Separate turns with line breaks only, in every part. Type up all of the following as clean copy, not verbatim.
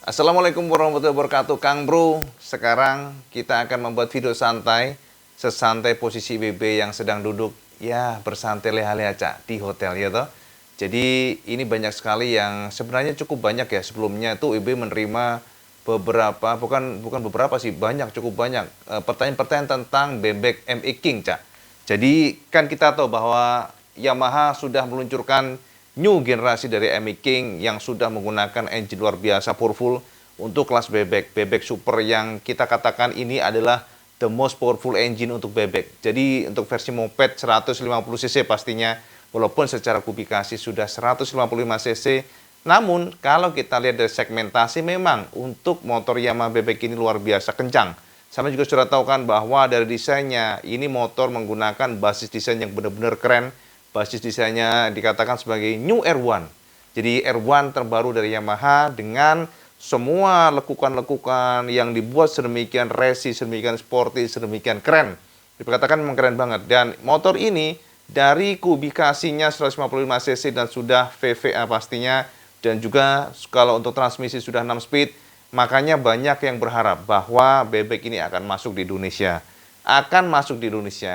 Assalamualaikum warahmatullahi wabarakatuh, Kang Bro. Sekarang kita akan membuat video santai, sesantai posisi BB yang sedang duduk, ya bersantai leha-leha Cak, di hotel ya toh. Jadi ini banyak sekali yang sebenarnya cukup banyak ya. Sebelumnya itu IB menerima beberapa, bukan beberapa sih, banyak, cukup banyak pertanyaan-pertanyaan tentang bebek ME King Cak. Jadi kan kita tahu bahwa Yamaha sudah meluncurkan new generasi dari ME King yang sudah menggunakan engine luar biasa powerful untuk kelas bebek. Bebek super yang kita katakan ini adalah the most powerful engine untuk bebek. Jadi untuk versi moped 150 cc pastinya, walaupun secara kubikasi sudah 155 cc. Namun kalau kita lihat dari segmentasi, memang untuk motor Yamaha bebek ini luar biasa kencang. Sama juga sudah tahu kan bahwa dari desainnya ini motor menggunakan basis desain yang benar-benar keren. Basis desainnya dikatakan sebagai New R1. Jadi R1 terbaru dari Yamaha dengan semua lekukan-lekukan yang dibuat sedemikian racing, sedemikian sporty, sedemikian keren. Dikatakan memang keren banget. Dan motor ini dari kubikasinya 155 cc dan sudah VVA pastinya. Dan juga kalau untuk transmisi sudah 6 speed. Makanya banyak yang berharap bahwa bebek ini akan masuk di Indonesia.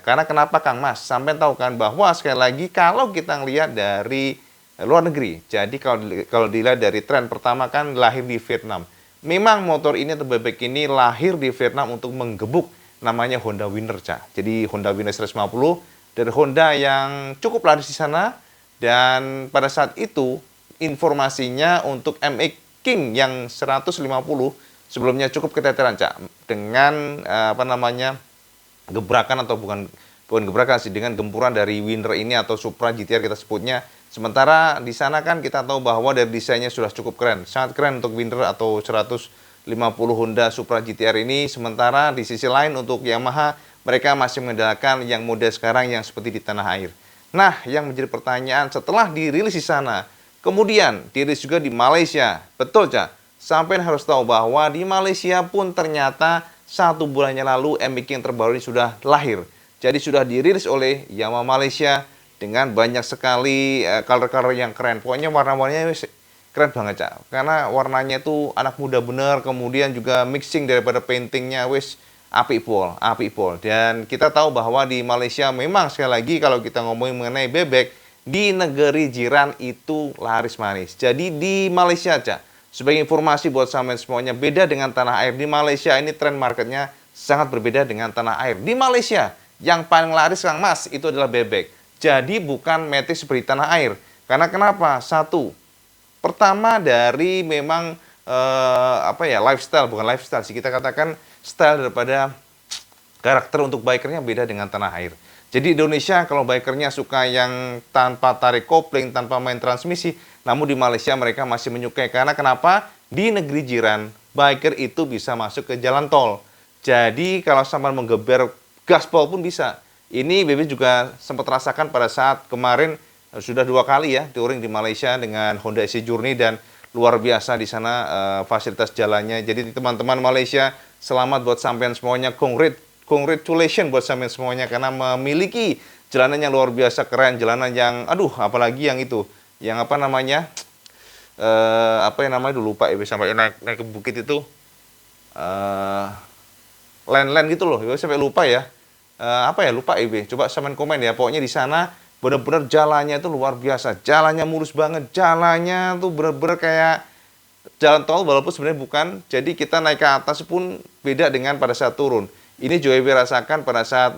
Karena kenapa Kang Mas? Sampai tahu kan bahwa sekali lagi kalau kita ngelihat dari luar negeri. Jadi kalau dilihat dari tren pertama kan lahir di Vietnam. Memang motor ini atau bebek ini lahir di Vietnam untuk menggebuk namanya Honda Winner, Cak. Jadi Honda Winner 150 dari Honda yang cukup laris di sana, dan pada saat itu informasinya untuk ME King yang 150 sebelumnya cukup keteteran, Cak, dengan gebrakan atau bukan gebrakan sih, dengan gempuran dari Winner ini atau Supra GTR kita sebutnya. Sementara di sana kan kita tahu bahwa dari desainnya sudah cukup keren, sangat keren untuk Winner atau 150 Honda Supra GTR ini. Sementara di sisi lain untuk Yamaha, mereka masih mengandalkan yang model sekarang yang seperti di tanah air. Nah, yang menjadi pertanyaan setelah dirilis di sana, kemudian dirilis juga di Malaysia, betul Cak? Sampai harus tahu bahwa di Malaysia pun ternyata 1 bulannya lalu ME King terbaru ini sudah lahir. Jadi sudah dirilis oleh Yamaha Malaysia dengan banyak sekali color-color yang keren. Pokoknya warna-warnanya keren banget, Cak. Karena warnanya itu anak muda bener, kemudian juga mixing daripada paintingnya wis apik pol. Dan kita tahu bahwa di Malaysia memang sekali lagi kalau kita ngomongin mengenai bebek, di negeri jiran itu laris manis. Jadi di Malaysia, Cak, sebagai informasi buat sampean semuanya, beda dengan tanah air. Di Malaysia ini tren marketnya sangat berbeda dengan tanah air. Di Malaysia, yang paling laris Kang Mas itu adalah bebek. Jadi bukan Matic seperti tanah air. Karena kenapa? Satu, pertama dari memang lifestyle, bukan lifestyle sih, kita katakan style daripada karakter untuk bikernya beda dengan tanah air. Jadi Indonesia kalau bikernya suka yang tanpa tarik kopling, tanpa main transmisi, namun di Malaysia mereka masih menyukai. Karena kenapa? Di negeri jiran, biker itu bisa masuk ke jalan tol. Jadi kalau sampai menggeber gaspol pun bisa. Ini BB juga sempat rasakan pada saat kemarin, sudah 2 kali ya touring di Malaysia dengan Honda SC Journey, dan luar biasa di sana fasilitas jalannya. Jadi teman-teman Malaysia, selamat buat sampean semuanya, congratulations buat sampean semuanya karena memiliki jalanan yang luar biasa keren, jalanan yang apalagi yang itu, yang lupa ya, sampai naik ke bukit itu land gitu loh, sampai lupa ya. Lupa Ibe. Coba sampean komen ya. Pokoknya di sana bener-bener jalannya itu luar biasa. Jalannya mulus banget. Jalannya tuh bener-bener kayak jalan tol walaupun sebenarnya bukan. Jadi kita naik ke atas pun beda dengan pada saat turun. Ini juga Ibe rasakan pada saat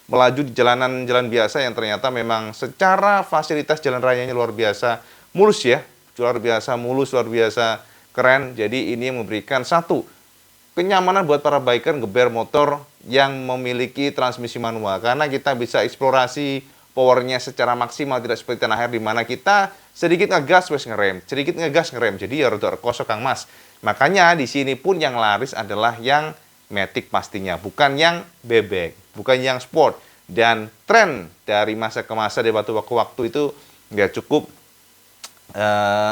melaju di jalan biasa yang ternyata memang secara fasilitas jalan rayanya luar biasa mulus ya. Luar biasa mulus, luar biasa keren. Jadi ini memberikan satu kenyamanan buat para biker ngeber motor yang memiliki transmisi manual, karena kita bisa eksplorasi powernya secara maksimal, tidak seperti tanah air di mana kita sedikit ngegas wes ngerem, jadi ya rada kosong Kang Mas. Makanya di sini pun yang laris adalah yang Matic pastinya, bukan yang bebek, bukan yang sport. Dan tren dari masa ke masa, dari waktu ke waktu itu nggak cukup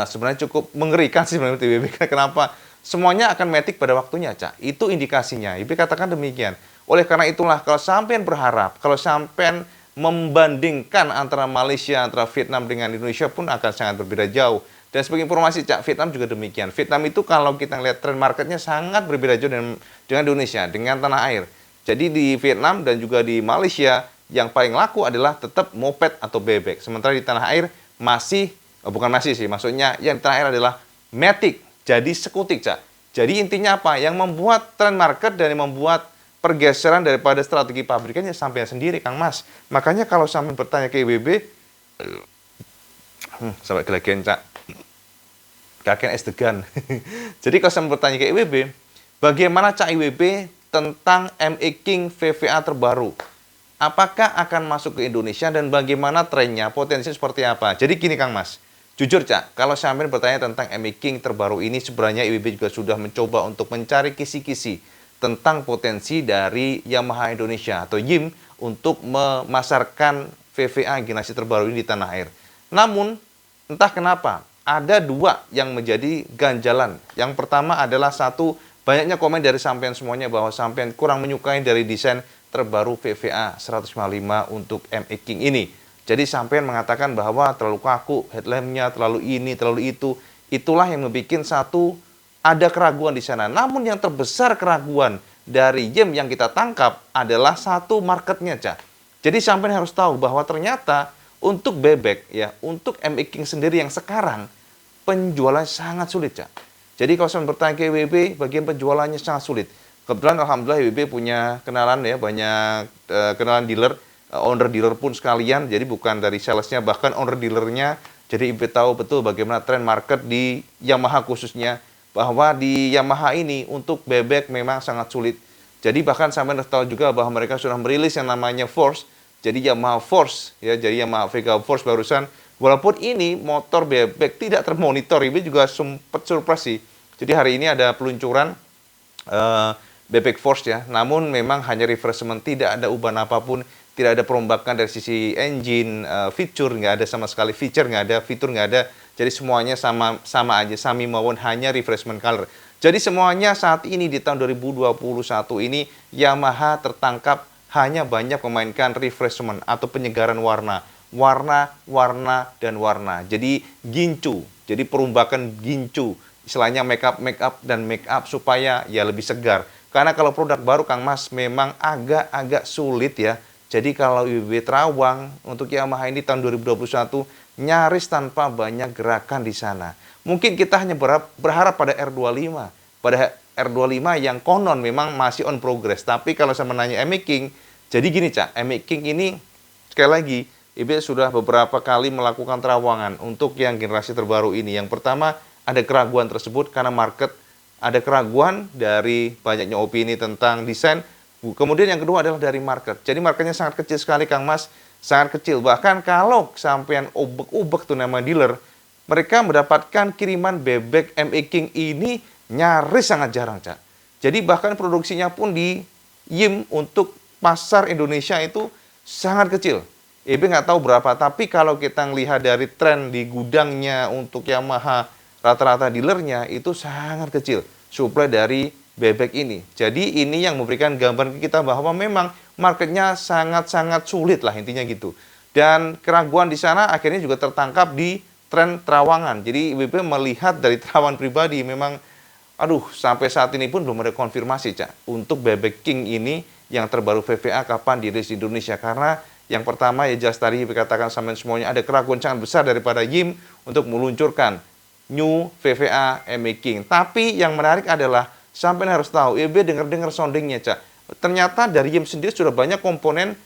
sebenarnya cukup mengerikan sih sebenarnya di bebek. Kenapa? Semuanya akan Matic pada waktunya, Cak. Itu indikasinya. Ibu katakan demikian. Oleh karena itulah, kalau sampean berharap, kalau sampean membandingkan antara Malaysia, antara Vietnam dengan Indonesia pun akan sangat berbeda jauh. Dan sebagai informasi Cak, Vietnam juga demikian. Vietnam itu kalau kita lihat tren marketnya sangat berbeda jauh dengan Indonesia, dengan tanah air. Jadi di Vietnam dan juga di Malaysia yang paling laku adalah tetap moped atau bebek. Sementara di tanah air masih, bukan masih sih, maksudnya yang di tanah air adalah matic, jadi skutik Cak. Jadi intinya apa? Yang membuat tren market dan yang membuat pergeseran daripada strategi pabrikannya sampai sendiri Kang Mas. Makanya kalau sampai bertanya ke IWB, sampai gelagen Cak, kakek es degan. Jadi kalau sampai bertanya ke IWB, bagaimana Cak IWB tentang ME King VVA terbaru? Apakah akan masuk ke Indonesia dan bagaimana trennya, potensi seperti apa? Jadi gini Kang Mas, jujur Cak, kalau sampai bertanya tentang ME King terbaru ini, sebenarnya IWB juga sudah mencoba untuk mencari kisi-kisi tentang potensi dari Yamaha Indonesia atau YIM untuk memasarkan VVA generasi terbaru ini di tanah air. Namun, entah kenapa, ada dua yang menjadi ganjalan. Yang pertama adalah satu, banyaknya komen dari sampean semuanya bahwa sampean kurang menyukai dari desain terbaru VVA 155 untuk ME King ini. Jadi sampean mengatakan bahwa terlalu kaku, headlampnya terlalu ini, terlalu itu. Itulah yang membuat satu ada keraguan di sana. Namun yang terbesar keraguan dari YIM yang kita tangkap adalah satu marketnya, Cak. Jadi sampean harus tahu bahwa ternyata untuk bebek ya, untuk ME King sendiri yang sekarang penjualannya sangat sulit, Cak. Jadi kalau saya bertanya ke IWB, bagian penjualannya sangat sulit. Kebetulan alhamdulillah IWB punya kenalan ya, banyak kenalan dealer, owner dealer pun sekalian. Jadi bukan dari salesnya, bahkan owner dealernya. Jadi IWB tahu betul bagaimana tren market di Yamaha khususnya, bahwa di Yamaha ini untuk bebek memang sangat sulit. Jadi bahkan sampai tahu juga bahwa mereka sudah merilis yang namanya Force. Jadi Yamaha Force ya, jadi Yamaha Vega Force barusan. Walaupun ini motor bebek tidak termonitor, ini juga sempat surprise sih. Jadi hari ini ada peluncuran bebek Force ya, namun memang hanya refreshment, tidak ada ubahan apapun, tidak ada perombakan dari sisi engine, fitur nggak ada sama sekali, feature nggak ada, fitur nggak ada. Jadi semuanya sama aja, sami mawon, hanya refreshment color. Jadi semuanya saat ini di tahun 2021 ini Yamaha tertangkap hanya banyak memainkan refreshment atau penyegaran warna. Warna, dan warna. Jadi gincu, jadi perombakan gincu. Istilahnya make up supaya ya lebih segar. Karena kalau produk baru Kang Mas memang agak sulit ya. Jadi kalau IWB Terawang untuk Yamaha ini tahun 2021 nyaris tanpa banyak gerakan di sana. Mungkin kita hanya berharap pada R25. Pada R25 yang konon memang masih on progress. Tapi kalau saya menanya ME King, jadi gini Cak, ME King ini sekali lagi IWB sudah beberapa kali melakukan terawangan untuk yang generasi terbaru ini. Yang pertama, ada keraguan tersebut karena market, ada keraguan dari banyaknya opini tentang desain. Kemudian yang kedua adalah dari market. Jadi marketnya sangat kecil sekali Kang Mas, sangat kecil. Bahkan kalau sampean ubek-ubek tuh nama dealer, mereka mendapatkan kiriman bebek ME King ini nyaris sangat jarang, Cak. Jadi bahkan produksinya pun di YIM untuk pasar Indonesia itu sangat kecil. IWB nggak tahu berapa, tapi kalau kita melihat dari tren di gudangnya untuk Yamaha, rata-rata dealernya itu sangat kecil supply dari bebek ini. Jadi ini yang memberikan gambaran ke kita bahwa memang marketnya sangat-sangat sulit lah intinya gitu. Dan keraguan di sana akhirnya juga tertangkap di tren terawangan. Jadi IWB melihat dari terawangan pribadi memang, sampai saat ini pun belum ada konfirmasi Cak untuk bebek King ini yang terbaru VVA kapan dirilis di Indonesia. Karena yang pertama ya jelas tadi dikatakan sama semuanya ada keraguan sangat besar daripada YIM untuk meluncurkan new VVA ME King. Tapi yang menarik adalah sampai harus tahu, IWB dengar-dengar soundingnya Cak. Ternyata dari YIM sendiri sudah banyak komponen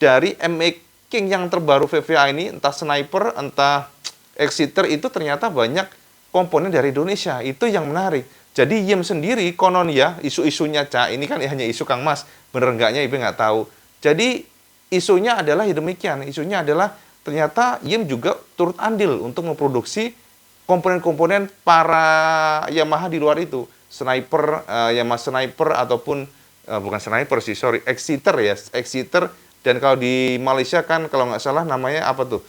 dari ME King yang terbaru VVA ini, entah sniper, entah exciter, itu ternyata banyak komponen dari Indonesia. Itu yang menarik. Jadi YIM sendiri konon ya, isu-isunya Cak, ini kan hanya isu Kang Mas, bener enggaknya IWB nggak tahu. Jadi isunya adalah ya demikian, isunya adalah ternyata YIM juga turut andil untuk memproduksi komponen-komponen para Yamaha di luar itu. Sniper, Yamaha Sniper ataupun bukan sniper sih, sorry, exciter ya, exciter. Dan kalau di Malaysia kan kalau nggak salah namanya apa tuh?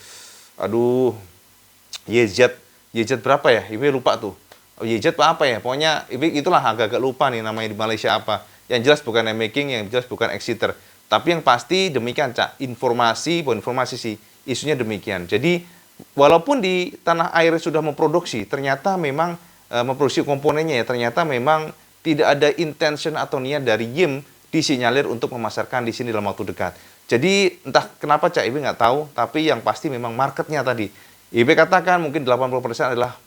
YZ berapa ya? IWB lupa tuh. YZ apa ya? Pokoknya itulah agak-agak lupa nih namanya di Malaysia apa. Yang jelas bukan ME King, yang jelas bukan exciter. Tapi yang pasti demikian Cak, informasi sih, isunya demikian. Jadi walaupun di tanah air sudah memproduksi, ternyata memang memproduksi komponennya ya, ternyata memang tidak ada intention atau niat dari Yim disinyalir untuk memasarkan di sini dalam waktu dekat. Jadi entah kenapa Cak Ibe nggak tahu, tapi yang pasti memang marketnya tadi. Ibe katakan mungkin 80% adalah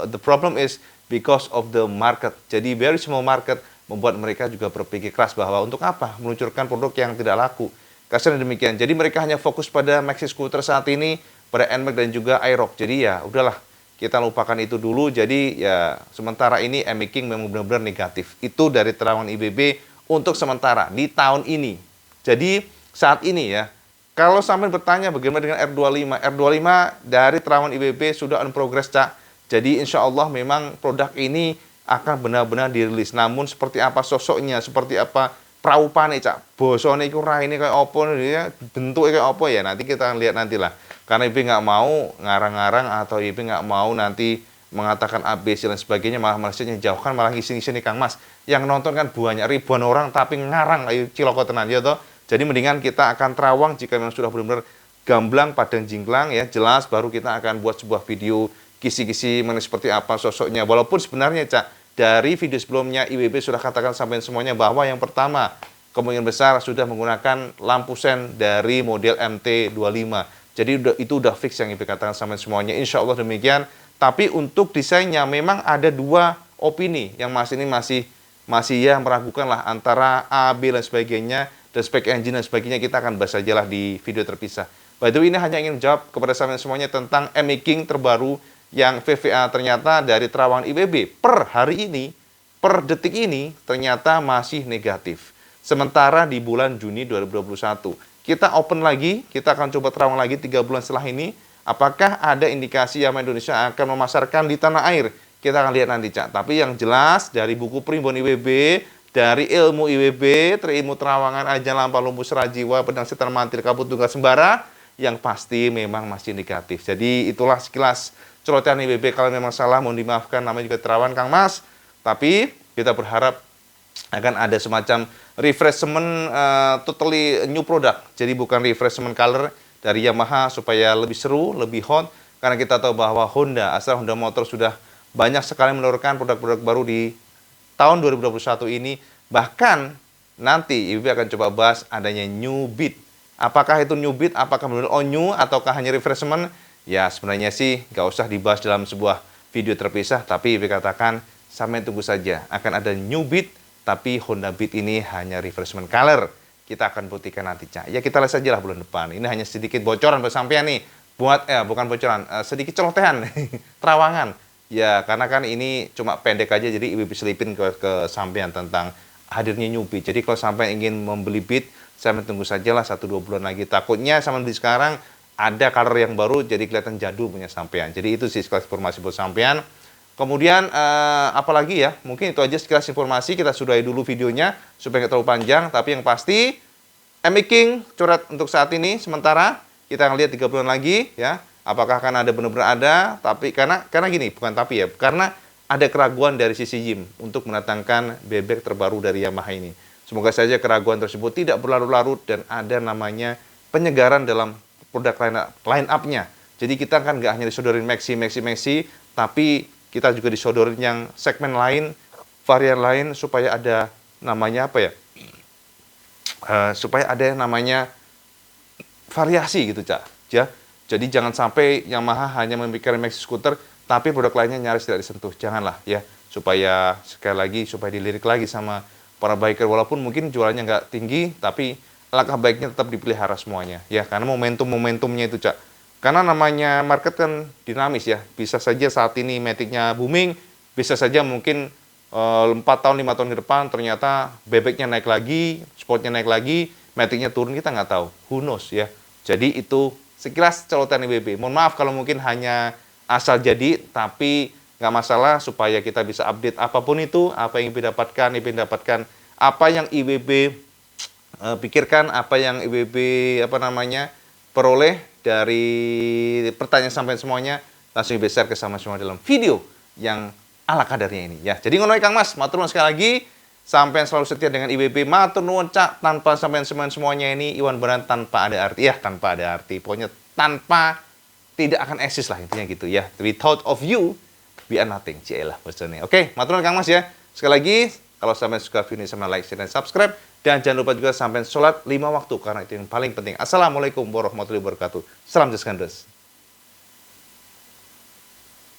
the problem is because of the market. Jadi very small market membuat mereka juga berpikir keras bahwa untuk apa meluncurkan produk yang tidak laku. Kasarnya demikian. Jadi mereka hanya fokus pada maxi scooter saat ini, pada NMAX dan juga iRock. Jadi ya udahlah, kita lupakan itu dulu. Jadi ya sementara ini M-Making memang benar-benar negatif. Itu dari terangan IBB untuk sementara di tahun ini. Jadi saat ini ya, kalau sampai bertanya bagaimana dengan R25, R25 dari terangan IBB sudah on progress Cak. Jadi insya Allah memang produk ini akan benar-benar dirilis. Namun seperti apa sosoknya, seperti apa praupane Cak, bosone iku raine kayak opo ya, bentuknya kayak opo ya, nanti kita akan lihat nantilah. Karena Ibe nggak mau ngarang-ngarang atau Ibe nggak mau nanti mengatakan ABC dan sebagainya, malah maksudnya jauhkan, malah ngisi-ngisi Kang Mas. Yang nonton kan banyak ribuan orang tapi ngarang ayo ciloko tenan ya toh. Jadi mendingan kita akan terawang jika memang sudah benar-benar gamblang padang jingklang ya, jelas baru kita akan buat sebuah video kisi-kisi mengenai seperti apa sosoknya. Walaupun sebenarnya Cak, dari video sebelumnya IWB sudah katakan sampai semuanya bahwa yang pertama kemungkinan besar sudah menggunakan lampu sen dari model MT25. Jadi itu udah fix yang IWB katakan sampai semuanya. Insya Allah demikian. Tapi untuk desainnya memang ada dua opini yang masih ya meragukan lah antara A, B dan sebagainya, dan spek engine dan sebagainya kita akan bahas aja lah di video terpisah. By the way, ini hanya ingin jawab kepada sampai semuanya tentang M-Making terbaru yang VVA ternyata dari terawangan IBB per hari ini, per detik ini ternyata masih negatif. Sementara di bulan Juni 2021, kita open lagi, kita akan coba terawang lagi 3 bulan setelah ini, apakah ada indikasi Yamaha Indonesia akan memasarkan di tanah air? Kita akan lihat nanti Cak. Tapi yang jelas dari buku primbon IWB, dari ilmu IWB, terilmu terawangan aja lampa lumpuh serajiwa, pedang setan mantil kabut tunggal sembara, yang pasti memang masih negatif. Jadi itulah sekilas celotehan IBB. Kalau memang salah mohon dimaafkan, namanya juga terawan Kang Mas. Tapi kita berharap akan ada semacam refreshment totally new product. Jadi bukan refreshment color dari Yamaha supaya lebih seru, lebih hot. Karena kita tahu bahwa Honda, asal Honda Motor sudah banyak sekali menelurkan produk-produk baru di tahun 2021 ini. Bahkan nanti IBB akan coba bahas adanya New Beat. Apakah itu New Beat, apakah benar all new, ataukah hanya refreshment? Ya sebenarnya sih nggak usah dibahas dalam sebuah video terpisah, tapi dikatakan sampai tunggu saja. Akan ada New Beat, tapi Honda Beat ini hanya refreshment color. Kita akan buktikan nanti Cak. Ya kita lihat saja lah bulan depan. Ini hanya sedikit bocoran buat sampean nih. Bukan bocoran, sedikit celotehan, terawangan. Ya karena kan ini cuma pendek aja, jadi ibu selipin ke sampean tentang hadirnya New Beat. Jadi kalau sampai ingin membeli Beat, saya tunggu sajalah 1-2 bulan lagi. Takutnya sama beli sekarang ada color yang baru jadi kelihatan jadul punya sampean. Jadi itu sih sekilas informasi buat sampean. Kemudian apalagi ya, mungkin itu aja sekilas informasi. Kita sudahi dulu videonya supaya nggak terlalu panjang. Tapi yang pasti M-Making coret untuk saat ini sementara kita akan lihat 3 bulan lagi ya. Apakah akan ada benar-benar ada? Tapi karena gini, bukan tapi ya, karena ada keraguan dari sisi Yim untuk mendatangkan bebek terbaru dari Yamaha ini. Semoga saja keraguan tersebut tidak berlarut-larut dan ada namanya penyegaran dalam produk line up-nya. Jadi kita kan nggak hanya disodorin maxi, tapi kita juga disodorin yang segmen lain, varian lain, supaya ada namanya apa ya? Supaya ada namanya variasi gitu Cak. Ya. Jadi jangan sampai Yamaha hanya memikirkan maxi scooter, tapi produk lainnya nyaris tidak disentuh. Janganlah ya, supaya sekali lagi supaya dilirik lagi sama para biker, walaupun mungkin jualannya nggak tinggi, tapi langkah baiknya tetap dipelihara semuanya ya, karena momentumnya itu Cak. Karena namanya market kan dinamis ya, bisa saja saat ini Matic-nya booming, bisa saja mungkin 4 tahun 5 tahun ke depan ternyata bebeknya naik lagi, sportnya naik lagi, Matic-nya turun, kita nggak tahu, who knows ya. Jadi itu sekilas celotehan IBB. Mohon maaf kalau mungkin hanya asal jadi, tapi nggak masalah supaya kita bisa update apapun itu, apa yang IBB dapatkan, apa yang IBB pikirkan, apa yang IBB peroleh dari pertanyaan sampai semuanya, langsung IBB share ke sama semua dalam video yang ala kadarnya ini ya. Jadi ngono Kang Mas, matur nuwun sekali lagi, sampai selalu setia dengan IBB, matur nuwun Cak, tanpa sampai semuanya ini Iwan Beran tanpa ada arti ya, tanpa ada arti, pokoknya tanpa tidak akan eksis lah intinya gitu ya. Without of you, we are nothing. Cielah bocornya. Oke, matur nuwun Kang Mas ya. Sekali lagi, kalau sampai suka video ini sama like, share, dan subscribe. Dan jangan lupa juga sampai sholat 5 waktu, karena itu yang paling penting. Assalamualaikum warahmatullahi wabarakatuh. Salam Just Kandes.